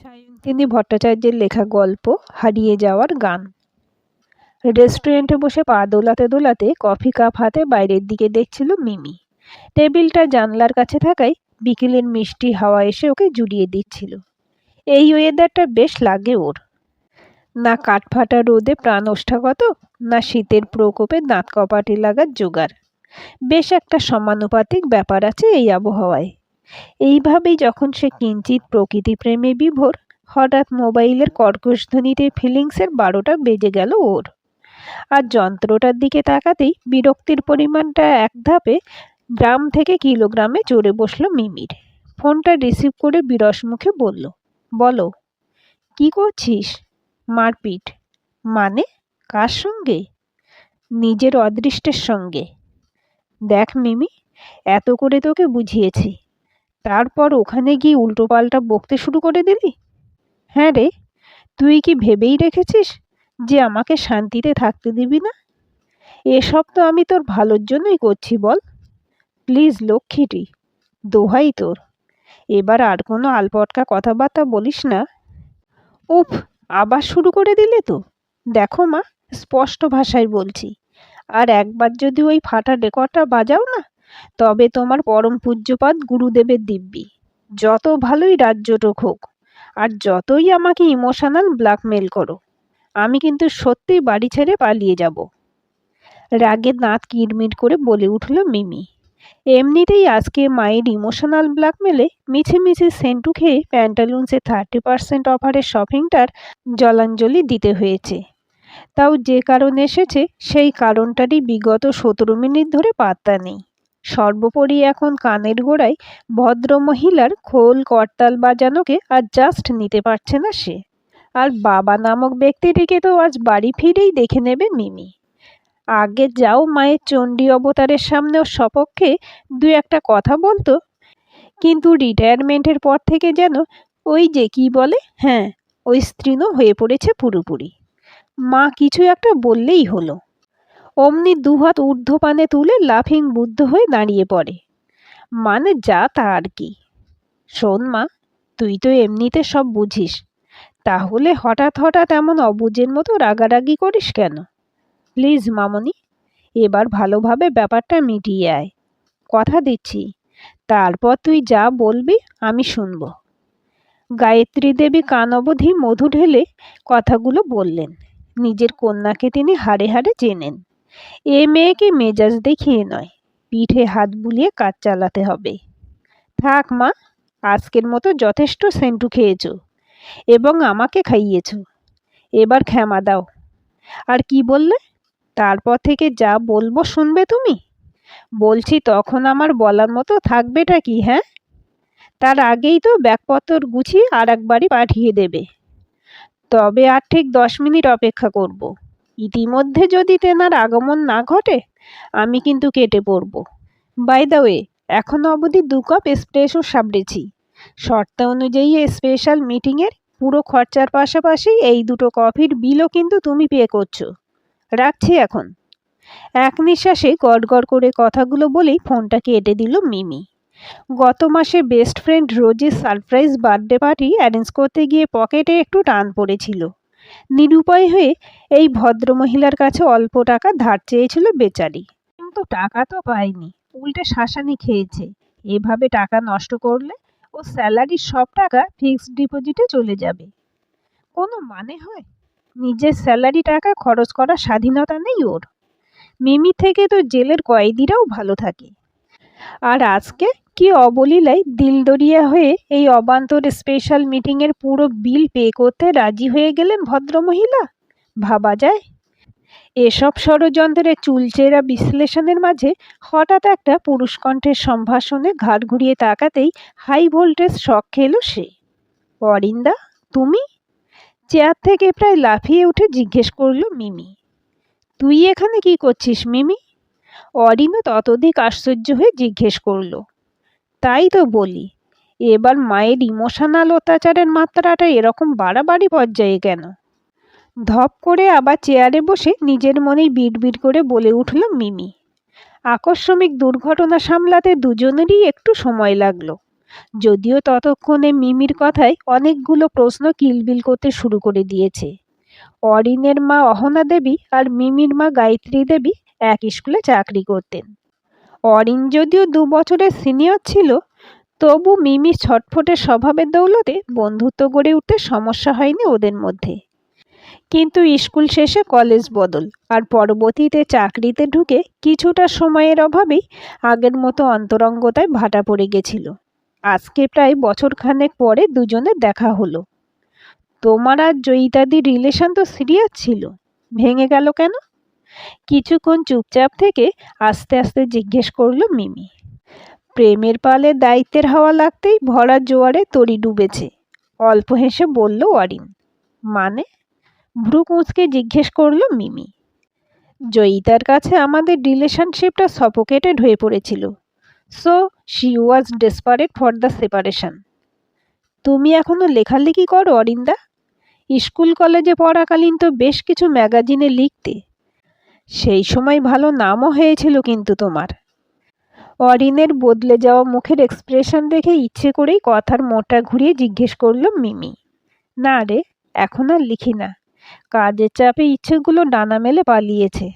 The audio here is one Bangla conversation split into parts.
সায়ন্তিনী ভট্টাচার্যের লেখা গল্প হারিয়ে যাওয়ার গান। রেস্টুরেন্টে বসে পা দোলাতে দোলাতে কফি কাপ হাতে বাইরের দিকে দেখছিল মিমি। টেবিলটা জানলার কাছে থাকায় বিকেলের মিষ্টি হাওয়া এসে ওকে জুড়িয়ে দিচ্ছিল। এই ওয়েদারটা বেশ লাগে ওর। না কাঠফাটা রোদে প্রাণ ওষ্ঠাগত, না শীতের প্রকোপে দাঁত কপাটে লাগার জোগাড়। বেশ একটা সমানুপাতিক ব্যাপার আছে এই আবহাওয়ায়। এইভাবেই যখন সে কিঞ্চিত প্রকৃতি প্রেমে বিভোর, হঠাৎ মোবাইলের কর্কশধ্বনিতে ফিলিংসের 12টা বেজে গেল ওর। আর যন্ত্রটার দিকে তাকাতেই বিরক্তির পরিমাণটা এক ধাপে গ্রাম থেকে কিলোগ্রামে চড়ে বসলো মিমির। ফোনটা রিসিভ করে বিরস মুখে বলল, বলো। কি করছিস? মারপিট? মানে কার সঙ্গে? নিজের অদৃষ্টের সঙ্গে। দেখ মিমি, এত করে তোকে বুঝিয়েছি, তারপর ওখানে গিয়ে উল্টোপাল্টা বকতে শুরু করে দিলি? হ্যাঁ রে, তুই কি ভেবেই রেখেছিস যে আমাকে শান্তিতে থাকতে দিবি না? এসব তো আমি তোর ভালোর জন্যই করছি, বল। প্লিজ লক্ষ্মীটি, দোহাই তোর, এবার আর কোনো আলপটকা কথাবার্তা বলিস না। উফ, আবার শুরু করে দিলে তো। দেখো মা, স্পষ্ট ভাষায় বলছি, আর একবার যদি ওই ফাটা রেকর্ডটা বাজাও না, তবে তোমার পরম পূজ্যপাদ গুরুদেবের দিব্যি, যত ভালোই রাজ্যটক হোক আর যতই আমাকে ইমোশনাল ব্ল্যাকমেল করো, আমি কিন্তু সত্যিই বাড়ি ছেড়ে পালিয়ে যাব। রাগে দাঁত কিরমির করে বলে উঠল মিমি। এমনিতেই আজকে মায়ের ইমোশনাল ব্ল্যাকমেলে মিছিমিছি সেন্টু খেয়ে প্যান্টালুন্সে 30% অফারের শপিংটার জলাঞ্জলি দিতে হয়েছে। তাও যে কারণ এসেছে সেই কারণটারই বিগত 17 মিনিট ধরে পাত্তা নেই। সর্বোপরি এখন কানের গোড়ায় ভদ্রমহিলার খোল করতাল বাজানোকে আর জাস্ট নিতে পারছে না সে। আর বাবা নামক ব্যক্তিটিকে তো আজ বাড়ি ফিরেই দেখে নেবে মিমি। আগে যাও মায়ের চণ্ডী অবতারের সামনেও সপক্ষে দু একটা কথা বলতো, কিন্তু রিটায়ারমেন্টের পর থেকে যেন ওই যে কি বলে, হ্যাঁ, ওই স্ত্রীণও হয়ে পড়েছে পুরোপুরি। মা কিছু একটা বললেই হলো, অমনি দুহাত ঊর্ধ্বপানে তুলে লাফিং বুদ্ধ হয়ে দাঁড়িয়ে পড়ে। মানে যা তা আর কি। শোন মা, তুই তো এমনিতে সব বুঝিস, তাহলে হঠাৎ হঠাৎ এমন অবুঝের মতো রাগারাগি করিস কেন? প্লিজ মামনি, এবার ভালোভাবে ব্যাপারটা মিটিয়ে আয়। কথা দিচ্ছি, তারপর তুই যা বলবি আমি শুনব। গায়ত্রী দেবী কান অবধি মধু ঢেলে কথাগুলো বললেন। নিজের কন্যাকে তিনি হাড়ে হাড়ে চেনেন। এ মেয়েকে মেজাজ দেখিয়ে নয়, পিঠে হাত বুলিয়ে কাজ চালাতে হবে। থাক মা, আজকের মতো যথেষ্ট সেন্টু খেয়েছ এবং আমাকে খাইয়েছ, এবার ক্ষমা দাও। আর কি বললে? তারপর থেকে যা বলবো শুনবে তুমি? বলছি তখন আমার বলার মতো থাকবেটা কি? হ্যাঁ, তার আগেই তো ব্যাগপত্র গুছিয়ে আর একবারই পাঠিয়ে দেবে। তবে আর ঠিক 10 মিনিট অপেক্ষা করব। ইতিমধ্যে যদি তেনার আগমন না ঘটে, আমি কিন্তু কেটে পড়ব। বাই দ্য ওয়ে, এখনো অবধি 2 কাপ এসপ্রেসো সাবড়েছি। শর্ত অনুযায়ী স্পেশাল মিটিংয়ের পুরো খরচার পাশাপাশি এই 2টো কফির বিলও কিন্তু তুমি পে করছো। রাখছি এখন। এক নিঃশ্বাসে গড়গড় করে কথাগুলো বলেই ফোনটা কেটে দিল মিমি। গত মাসে বেস্ট ফ্রেন্ড রোজের সারপ্রাইজ বার্থডে পার্টি অ্যারেঞ্জ করতে গিয়ে পকেটে একটু টান পড়েছিল। নিরুপায় হয়ে এই ভদ্রমহিলার কাছে অল্প টাকা ধার চেয়েছিল বেচারি, কিন্তু টাকা তো পায়নি, উল্টে শাসানি খেয়েছে। এভাবে টাকা নষ্ট করলে ও স্যালারির সব টাকা ফিক্সড ডিপোজিটে চলে যাবে। কোনো মানে হয়? নিজের স্যালারি টাকা খরচ করার স্বাধীনতা নেই ওর। মিমি থেকে তো জেলের কয়েদিরাও ভালো থাকে। আর আজকে কি অবলীলায় দিলদরিয়া হয়ে এই অবান্তর স্পেশাল মিটিংয়ের পুরো বিল পে করতে রাজি হয়ে গেলেন ভদ্রমহিলা। ভাবা যায়? এসব ষড়যন্ত্রের চুলচেরা বিশ্লেষণের মাঝে হঠাৎ একটা পুরুষকণ্ঠের সম্ভাষণে ঘাড় ঘুরিয়ে তাকাতেই হাই ভোল্টেজ শক খেল সে। অরিন্দা, তুমি? চেয়ার থেকে প্রায় লাফিয়ে উঠে জিজ্ঞেস করল মিমি। তুই এখানে কি করছিস মিমি? অরিন্দা ততোধিক আশ্চর্য হয়ে জিজ্ঞেস করল। তাই তো বলি, এবার মায়ের ইমোশনাল অত্যাচারের মাত্রাটা এরকম বাড়াবাড়ি পর্যায়ে কেন? ধপ করে আবার চেয়ারে বসে নিজের মনেই বিড়বিড় করে বলে উঠল মিমি। আকস্মিক দুর্ঘটনা সামলাতে দুজনেরই একটু সময় লাগলো। যদিও ততক্ষণে মিমির কথায় অনেকগুলো প্রশ্ন কিলবিল করতে শুরু করে দিয়েছে। অরিনের মা অহনা দেবী আর মিমির মা গায়ত্রী দেবী এক স্কুলে চাকরি করতেন। অরিন যদিও 2 বছরের সিনিয়র ছিল, তবু মিমির ছটফটে স্বভাবের দৌলতে বন্ধুত্ব গড়ে উঠতে সমস্যা হয়নি ওদের মধ্যে। কিন্তু স্কুল শেষে কলেজ বদল আর পরবর্তীতে চাকরিতে ঢুকে কিছুটা সময়ের অভাবেই আগের মতো অন্তরঙ্গতায় ভাটা পড়ে গেছিল। আজকে প্রায় বছরখানেক পরে দুজনের দেখা হলো। তোমার আর জয়িতাদির রিলেশন তো সিরিয়াস ছিল, ভেঙে গেল কেন? কিছুক্ষণ চুপচাপ থেকে আস্তে আস্তে জিজ্ঞেস করলো মিমি। প্রেমের পালে দায়িত্বের হাওয়া লাগতেই ভরা জোয়ারে তরি ডুবেছে, অল্প হেসে বলল অরিন। মানে? ভ্রু কুঁচকে জিজ্ঞেস করলো মিমি। জয়িতার কাছে আমাদের রিলেশনশিপটা সফোকেটেড হয়ে পড়েছিল, so she was desperate for the separation. তুমি এখনো লেখালেখি করো অরিন্দা? স্কুল কলেজে পড়াকালীন তো বেশ কিছু ম্যাগাজিনে লিখতে, সেই সময় ভালো নামও হয়েছিল কিন্তু তোমার। অরিনের বদলে যাওয়া মুখের এক্সপ্রেশন দেখে ইচ্ছে করেই কথার মোড়টা ঘুরিয়ে জিজ্ঞেস করলো মিমি। না রে, এখন আর লিখি না, কাজের চাপে ইচ্ছেগুলো ডানা মেলে পালিয়েছে।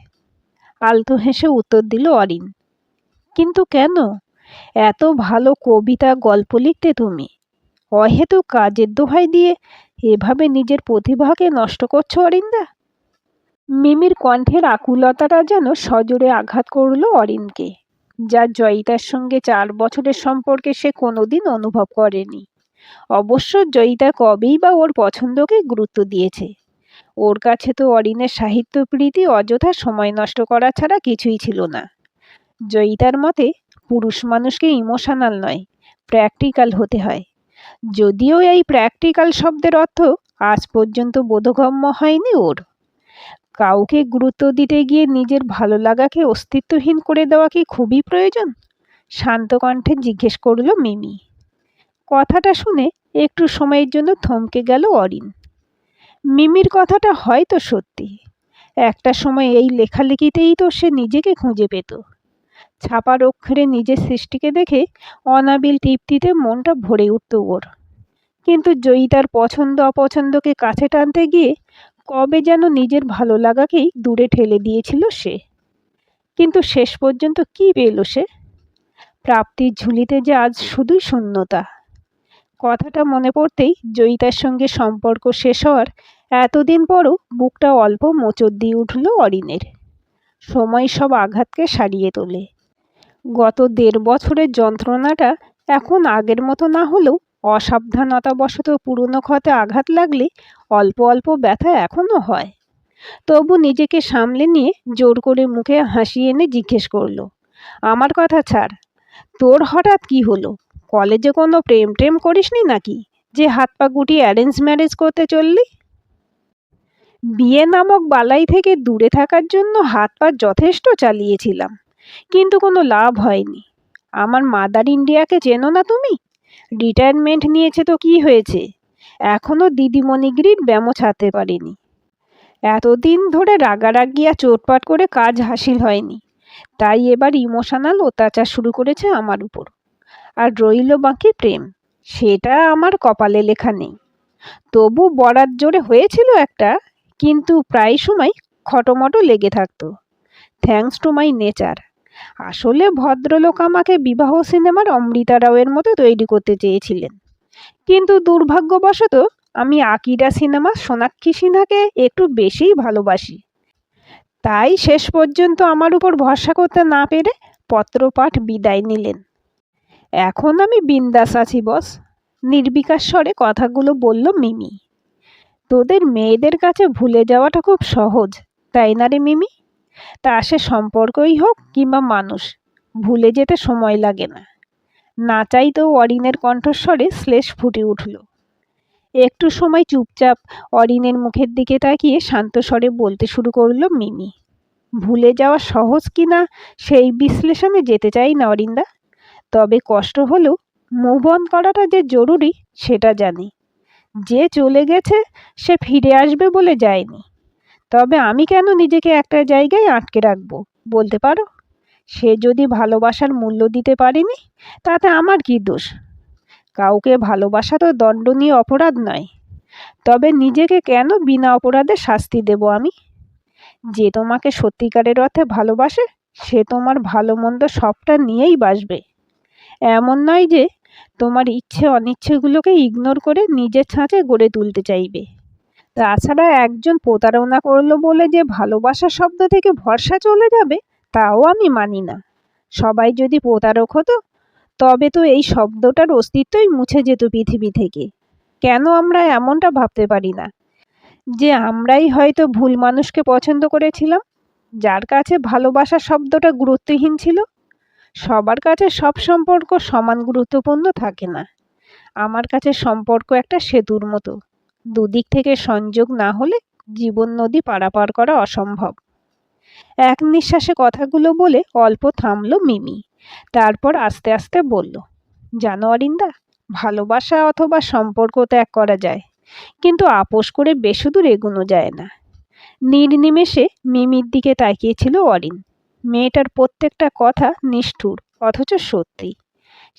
আলতো হেসে উত্তর দিল অরিন। কিন্তু কেন? এত ভালো কবিতা গল্প লিখতে তুমি, অহেতুক কাজের দোহাই দিয়ে এভাবে নিজের প্রতিভাকে নষ্ট করছো অরিন্দা? মিমির কণ্ঠের আকুলতাটা যেন সজোরে আঘাত করল অরিনকে, যা জয়িতার সঙ্গে 4 বছরের সম্পর্কে সে কোনোদিন অনুভব করেনি। অবশ্য জয়িতা কবেই বা ওর পছন্দকে গুরুত্ব দিয়েছে। ওর কাছে তো অরিনের সাহিত্য প্রীতি অযথা সময় নষ্ট করা ছাড়া কিছুই ছিল না। জয়িতার মতে পুরুষ মানুষকে ইমোশনাল নয়, প্র্যাকটিক্যাল হতে হয়। যদিও এই প্র্যাকটিক্যাল শব্দের অর্থ আজ পর্যন্ত বোধগম্য হয়নি ওর। কাউকে গুরুত্ব দিতে গিয়ে নিজের ভালো লাগাকে অস্তিত্বহীন করে দেওয়া কি খুবই প্রয়োজন? শান্ত কণ্ঠে জিজ্ঞেস করল মিমি। কথাটা শুনে একটু সময়ের জন্য থমকে গেল অরিন। মিমির কথাটা হয়তো সত্যি। একটা সময় এই লেখালেখিতেই তো সে নিজেকে খুঁজে পেত। ছাপার অক্ষরে নিজের সৃষ্টিকে দেখে অনাবিল তৃপ্তিতে মনটা ভরে উঠত ওর। কিন্তু জয়িতার পছন্দ অপছন্দকে কাছে টানতে গিয়ে কবে যেন নিজের ভালো লাগাকেই দূরে ঠেলে দিয়েছিল সে। কিন্তু শেষ পর্যন্ত কি পেল সে? প্রাপ্তির ঝুলিতে যে আজ শুধুই শূন্যতা। কথাটা মনে পড়তেই জয়িতার সঙ্গে সম্পর্ক শেষ হওয়ার এতদিন পরও বুকটা অল্প মোচড় দিয়ে উঠল অরিনের। সময় সব আঘাতকে সারিয়ে তোলে। গত 1.5 বছরের যন্ত্রণাটা এখন আগের মতো না হলেও অসাবধানতাবশত পুরনো ক্ষতে আঘাত লাগলে অল্প অল্প ব্যথা এখনও হয়। তবু নিজেকে সামলে নিয়ে জোর করে মুখে হাসি এনে জিজ্ঞেস করলো, আমার কথা ছাড়, তোর হঠাৎ কি হলো? কলেজে কোনো প্রেম টেম করিসনি নাকি যে হাত পা গুটিয়ে অ্যারেঞ্জ ম্যারেজ করতে চললি? বিয়ে নামক বালাই থেকে দূরে থাকার জন্য হাত পা যথেষ্ট চালিয়েছিলাম, কিন্তু কোনো লাভ হয়নি। আমার মাদার ইন্ডিয়াকে চেনো না তুমি? রিটায়ারমেন্ট নিয়েছে তো কি হয়েছে, এখনও দিদিমণিগিরির ব্যামো ছাড়তে পারিনি। এতদিন ধরে রাগারাগি আর চোটপাট করে কাজ হাসিল হয়নি, তাই এবার ইমোশনাল অত্যাচার শুরু করেছে আমার উপর। আর রইল বাকি প্রেম, সেটা আমার কপালে লেখা নেই। তবু বরাত জোরে হয়েছিল একটা, কিন্তু প্রায় সময় খটোমটো লেগে থাকতো। Thanks to my nature. আসলে ভদ্রলোক আমাকে বিবাহ সিনেমার অমৃতা রাওয়ের মতো তৈরি করতে চেয়েছিলেন, কিন্তু দুর্ভাগ্যবশত আমি আকিরা সিনেমার সোনাক্ষী সিনহাকে একটু বেশিই ভালোবাসি। তাই শেষ পর্যন্ত আমার উপর ভরসা করতে না পেরে পত্রপাঠ বিদায় নিলেন। এখন আমি বিন্দাস আছি বস। নির্বিকার স্বরে কথাগুলো বলল মিমি। তোদের মেয়েদের কাছে ভুলে যাওয়াটা খুব সহজ, তাই না রে মিমি? তা সে সম্পর্কই হোক কিংবা মানুষ, ভুলে যেতে সময় লাগে না। না চাইতেও অরিনের কণ্ঠস্বরে শ্লেষ ফুটে উঠল। একটু সময় চুপচাপ অরিনের মুখের দিকে তাকিয়ে শান্ত স্বরে বলতে শুরু করলো মিমি। ভুলে যাওয়া সহজ কিনা সেই বিশ্লেষণে যেতে চাই না অরিন্দা, তবে কষ্ট হলেও মুভ অন করাটা যে জরুরি সেটা জানি। যে চলে গেছে সে ফিরে আসবে বলে যায়নি, তবে আমি কেন নিজেকে একটা জায়গায় আটকে রাখবো বলতে পারো? সে যদি ভালোবাসার মূল্য দিতে পারেনি, তাতে আমার কি দোষ? কাউকে ভালোবাসা তো দণ্ডনীয় অপরাধ নয়, তবে নিজেকে কেন বিনা অপরাধে শাস্তি দেব আমি? যে তোমাকে সত্যিকারের অর্থে ভালোবাসে সে তোমার ভালো মন্দ সবটা নিয়েই বাসবে। এমন নয় যে তোমার ইচ্ছে অনিচ্ছেগুলোকে ইগনোর করে নিজের ছাঁচে গড়ে তুলতে চাইবে। তাছাড়া একজন প্রতারণা করলো বলে যে ভালোবাসা শব্দ থেকে ভরসা চলে যাবে তাও আমি মানি না। সবাই যদি প্রতারক হতো তবে তো এই শব্দটার অস্তিত্বই মুছে যেত পৃথিবী থেকে। কেন আমরা এমনটা ভাবতে পারি না যে আমরাই হয়তো ভুল মানুষকে পছন্দ করেছিলাম, যার কাছে ভালোবাসা শব্দটা গুরুত্বহীন ছিল? সবার কাছে সব সম্পর্ক সমান গুরুত্বপূর্ণ থাকে না। আমার কাছে সম্পর্ক একটা সেতুর মতো, দুদিক থেকে সংযোগ না হলে জীবন নদী পারাপার করা অসম্ভব। এক নিঃশ্বাসে কথাগুলো বলে অল্প থামলো মিমি, তারপর আস্তে আস্তে বলল, জানো অরিন্দা, ভালোবাসা অথবা সম্পর্ক ত্যাগ করা যায়, কিন্তু আপোষ করে বেশি দূর এগোনো যায় না। নির্নিমেষে মিমির দিকে তাকিয়েছিল অরিন। মেয়েটার প্রত্যেকটা কথা নিষ্ঠুর অথচ সত্যি।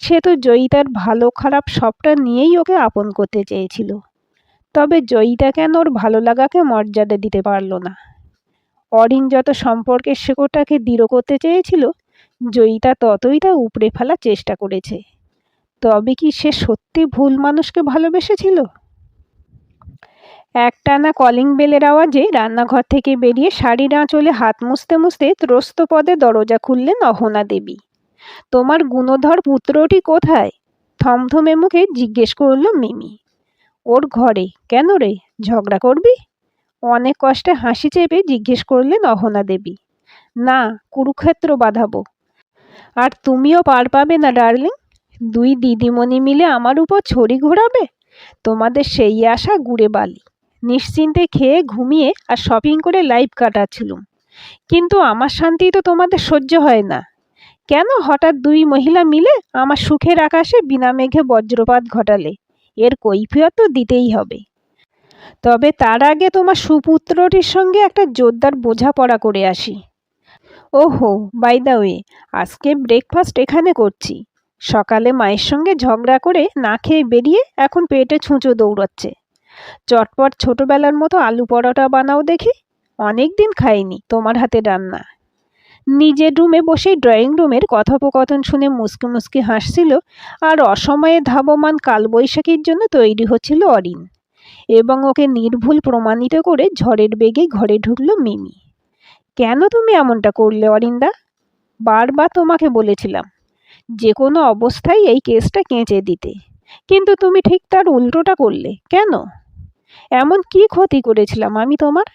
সে তো জয়িতার ভালো খারাপ সবটা নিয়েই ওকে আপন করতে চেয়েছিল, তবে জয়িতা কেন ওর ভালো লাগাকে মর্যাদা দিতে পারল না? অরিন যত সম্পর্কের শেকড়টাকে দৃঢ় করতে চেয়েছিল, জয়িতা ততই তা উপড়ে ফেলার চেষ্টা করেছে। তবে কি সে সত্যি ভুল মানুষকে ভালোবেসেছিল? একটানা কলিং বেলের আওয়াজে রান্নাঘর থেকে বেরিয়ে শাড়ির আঁচলে হাত মুছতে মুছতে ত্রস্ত পদে দরজা খুললেন অহনা দেবী। তোমার গুণধর পুত্রটি কোথায়? থমথমে মুখে জিজ্ঞেস করল মিমি। ওর ঘরে। কেন রে, ঝগড়া করবি? অনেক কষ্টে হাসি চেপে জিজ্ঞেস করলেন অহনা দেবী। না, কুরুক্ষেত্র বাঁধাবো। আর তুমিও পার পাবে না ডার্লিং। দুই দিদিমণি মিলে আমার উপর ছড়ি ঘোরাবে? তোমাদের সেই আশা গুড়ে বালি। নিশ্চিন্তে খেয়ে ঘুমিয়ে আর শপিং করে লাইফ কাটাচ্ছিলুম, কিন্তু আমার শান্তি তো তোমাদের সহ্য হয় না। কেন হঠাৎ দুই মহিলা মিলে আমার সুখের আকাশে বিনা মেঘে বজ্রপাত ঘটালে? এর কৈফিয়ত তো দিতেই হবে। তবে তার আগে তোমার সুপুত্রটির সঙ্গে একটা জোরদার বোঝাপড়া করে আসি। ওহো, বাই দ্য ওয়ে, আজকে ব্রেকফাস্ট এখানে করছি। সকালে মায়ের সঙ্গে ঝগড়া করে না খেয়ে বেরিয়ে এখন পেটে ছুঁচো দৌড়াচ্ছে। চটপট ছোটবেলার মতো আলু পরোটা বানাও দেখি। অনেক দিন খাইনি তোমার হাতে রান্না। নিজের রুমে বসেই ড্রয়িং রুমের কথোপকথন শুনে মুসকি মুসকি হাসছিল আর অসময়ে ধাবমান কালবৈশাখীর জন্য তৈরি হচ্ছিল অরিন, এবং ওকে নির্ভুল প্রমাণিত করে ঝড়ের বেগে ঘরে ঢুকলো মিমি। কেন তুমি এমনটা করলে অরিন্দা? বারবার তোমাকে বলেছিলাম যে কোনো অবস্থায় এই কেসটা কেঁচে দিতে, কিন্তু তুমি ঠিক তার উল্টোটা করলে কেন? এমন কি ক্ষতি করেছিলাম আমি তোমার?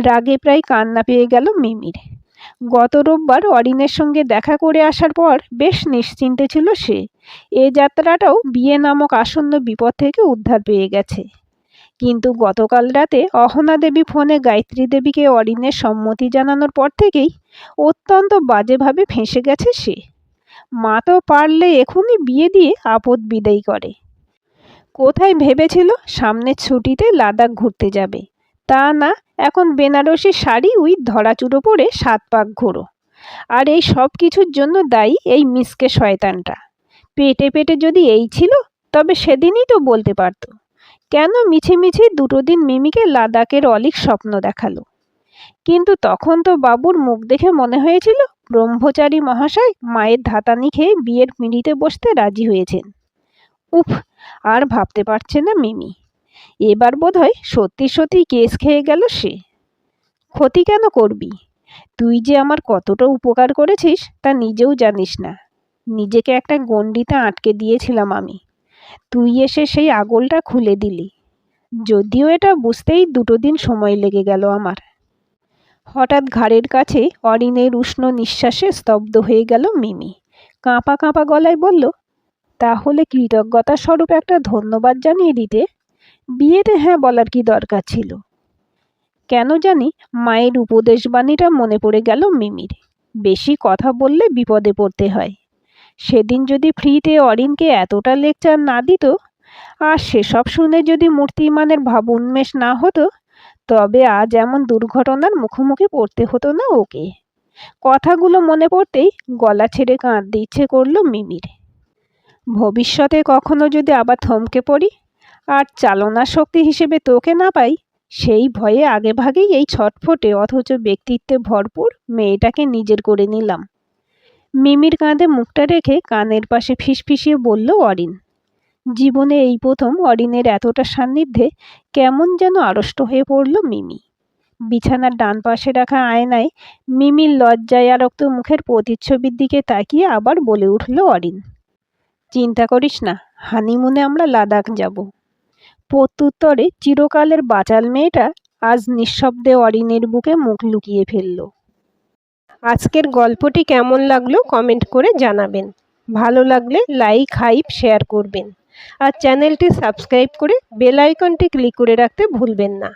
রাগে প্রায় কান্না পেয়ে গেল মিমির। গত রোববার অরিনের সঙ্গে দেখা করে আসার পর বেশ নিশ্চিন্তে ছিল সে। এ যাত্রাটাও বিয়ে নামক আসন্ন বিপদ থেকে উদ্ধার পেয়ে গেছে। কিন্তু গতকাল রাতে অহনা দেবী ফোনে গায়ত্রী দেবীকে অরিনের সম্মতি জানানোর পর থেকেই অত্যন্ত বাজেভাবে ফেঁসে গেছে সে। মা তো পারলে এখনই বিয়ে দিয়ে আপদ বিদায় করে। কোথায় ভেবেছিল সামনের ছুটিতে লাদাখ ঘুরতে যাবে, তা না, এখন বেনারসি শাড়ি উইথ ধরাচুরো পরে 7 পাক ঘোরো। আর এই সব কিছুর জন্য দায়ী এই মিসকে শয়তানটা। পেটে পেটে যদি এই ছিল তবে সেদিনই তো বলতে পারতো। কেন মিছে মিছে দুটো দিন মিমিকে লাদাখের অলীক স্বপ্ন দেখালো? কিন্তু তখন তো বাবুর মুখ দেখে মনে হয়েছিল ব্রহ্মচারী মহাশয় মায়ের ধাতানি খেয়ে বিয়ের পিঁড়িতে বসতে রাজি হয়েছেন। উফ, আর ভাবতে পারছে না মিমি। এবার বোধহয় সত্যি সত্যি কেস খেয়ে গেল সে। ক্ষতি কেন করবি? তুই যে আমার কতটা উপকার করেছিস তা নিজেও জানিস না। নিজেকে একটা গণ্ডিতে আটকে দিয়েছিলাম আমি, তুই এসে সেই আগলটা খুলে দিলি। যদিও এটা বুঝতেই 2 দিন সময় লেগে গেল আমার। হঠাৎ ঘাড়ের কাছে অরিনের উষ্ণ নিঃশ্বাসে স্তব্ধ হয়ে গেল মিমি। কাঁপা কাঁপা গলায় বলল, তাহলে কৃতজ্ঞতা স্বরূপ একটা ধন্যবাদ জানিয়ে দিতে। বিয়েতে হ্যাঁ বলার কি দরকার ছিল? কেন জানি মায়ের উপদেশবাণীটা মনে পড়ে গেল মিমির। বেশি কথা বললে বিপদে পড়তে হয়। সেদিন যদি ফ্রিতে অরিনকে এতটা লেকচার না দিত, আর সেসব শুনে যদি মূর্তিমানের ভাব উন্মেষ না হতো, তবে আজ এমন দুর্ঘটনার মুখোমুখি পড়তে হতো না ওকে। কথাগুলো মনে পড়তেই গলা ছেড়ে কাঁদতে ইচ্ছে করল মিমির। ভবিষ্যতে কখনো যদি আবার থমকে পড়ি আর চালনা শক্তি হিসেবে তোকে না পাই, সেই ভয়ে আগেভাগেই এই ছটফটে অথচ ব্যক্তিত্বে ভরপুর মেয়েটাকে নিজের করে নিলাম। মিমির কাঁধে মুখটা রেখে কানের পাশে ফিসফিসিয়ে বলল অরিন। জীবনে এই প্রথম অরিনের এতটা সান্নিধ্যে কেমন যেন আড়ষ্ট হয়ে পড়ল মিমি। বিছানার ডান পাশে রাখা আয়নায় মিমির লজ্জায় আরক্ত মুখের প্রতিচ্ছবির দিকে তাকিয়ে আবার বলে উঠল অরিন, চিন্তা করিস না, হানিমুনে আমরা লাদাখ যাব। প্রত্যুত্তরে চিরকালের বাচাল মেয়েটা আজ নিঃশব্দে অরিনের বুকে মুখ লুকিয়ে ফেলল। আজকের গল্পটি কেমন লাগলো কমেন্ট করে জানাবেন। ভালো লাগলে লাইক, হাইপ, শেয়ার করবেন। আর চ্যানেলটি সাবস্ক্রাইব করে বেল আইকনটি ক্লিক করে রাখতে ভুলবেন না।